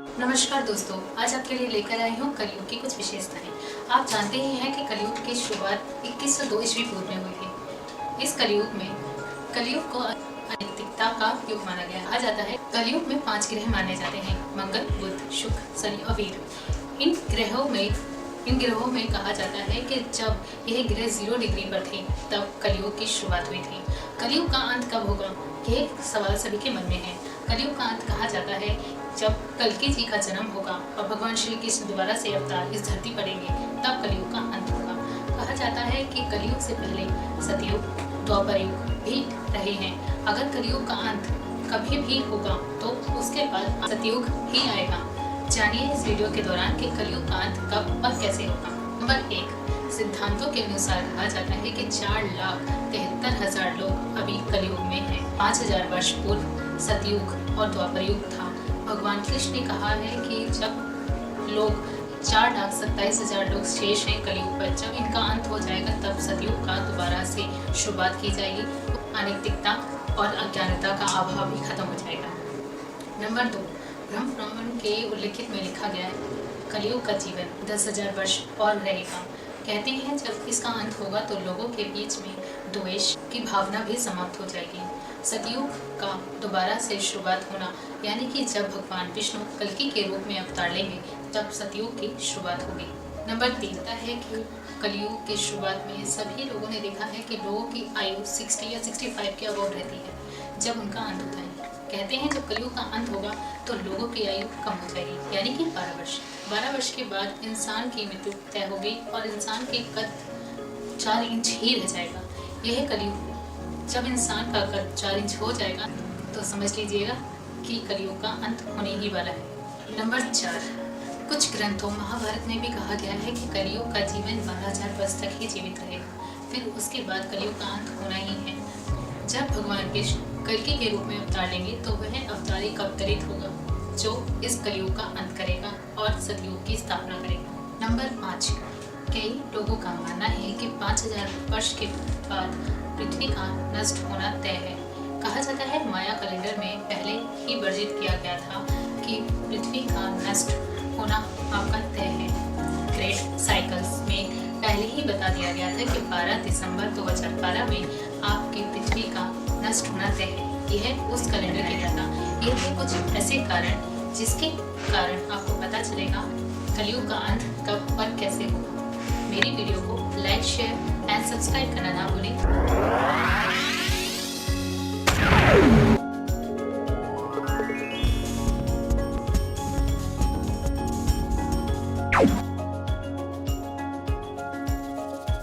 नमस्कार दोस्तों, आज आपके लिए लेकर आई हूँ कलयुग की कुछ विशेषताएं। आप जानते ही हैं कि कलयुग की शुरुआत 2102 ईस्वी पूर्व में हुई थी। इस कलयुग को अनैतिकता का युग माना गया। कहा जाता है कलयुग में 5 ग्रह माने जाते हैं: मंगल, बुध, शुक्र, शनि और वीर। इन ग्रहों में कहा जाता है कि जब यह ग्रह 0 डिग्री पर थे तब कलयुग की शुरुआत हुई थी। कलयुग का अंत कब होगा, यह सवाल सभी के मन में है। कलयुग का अंत कहा जाता है जब कल्कि जी का जन्म होगा और भगवान श्री कृष्ण दोबारा से अवतार इस धरती पड़ेंगे, तब कलयुग का अंत होगा। कहा जाता है कि कलयुग से पहले सतयुग, द्वापर युग भी रहे हैं। अगर कलयुग का अंत कभी भी होगा तो उसके बाद सतयुग ही आएगा। जानिए इस वीडियो के दौरान कि कलयुग का अंत कब और कैसे होगा। नंबर 1, सिद्धांतों के अनुसार कहा जाता है कि 4,73,000 लोग अभी कलयुग में हैं। 5,000 वर्ष पूर्व सतयुग और द्वापर युग था। भगवान कृष्ण ने कहा है कि जब लोग 4,27,000 लोग शेष हैं कलयुग पर, जब इनका अंत हो जाएगा तब सतयुग का दोबारा से शुरुआत की जाएगी। अनैतिकता और अज्ञानता का अभाव भी खत्म हो जाएगा। नंबर 2, ब्रह्म पुराण के उल्लिखित में लिखा गया है कलयुग का जीवन 10,000 वर्ष और रहेगा। कहते हैं जब इसका अंत होगा तो लोगों के बीच में द्वेष की भावना भी समाप्त हो जाएगी। सतयुग का दोबारा से शुरुआत होना, यानी कि जब भगवान विष्णु कल्कि के रूप में अवतार लेंगे तब सतयुग की शुरुआत होगी। नंबर 3 है कि कलयुग की शुरुआत में सभी लोगों ने देखा है कि लोगों की आयु 60 या 65 के अबव रहती है जब उनका अंत होता है। कहते हैं जब कलयुग का अंत होगा तो लोगों की आयु कम हो जाएगी, यानी कि 12 वर्ष। 12 वर्ष के बाद इंसान की मृत्यु तय होगी और इंसान के कद 4 इंच ही रह जाएगा। यह कलयुग। जब इंसान का कद 4 इंच हो जाएगा तो समझ लीजिएगा कि कलयुग का अंत होने ही वाला है। नंबर 4, कुछ ग्रंथों महाभारत में भी कहा गया है कि कलयुग का जीवन 12,000 वर्ष तक ही जीवित रहेगा, फिर उसके बाद कलयुग का अंत होना ही है। जब भगवान कृष्ण कल्कि के रूप में अवतार लेंगे तो वह अवतार एक अवतरित होगा जो इस कलयुग का अंत करेगा और सतयुग की स्थापना करेगा। नंबर 5, कई लोगों का मानना है कि 5,000 वर्ष के बाद पृथ्वी का नष्ट होना तय है। कहा जाता है माया कैलेंडर में पहले ही वर्णित किया गया था कि पृथ्वी का नष्ट होना आपका तय है। ग्रेट साइकिल्स में पहले ही बता दिया गया था कि 12 दिसंबर 2012 में आपकी पृथ्वी का नष्ट होना तय है। यह उस कैलेंडर के लिए था। ये थे कुछ ऐसे कारण जिसके कारण आपको पता चलेगा कलयुग का अंत कब और कैसे होगा। मेरी वीडियो को लाइक, शेयर एंड सब्सक्राइब करना ना भूलें।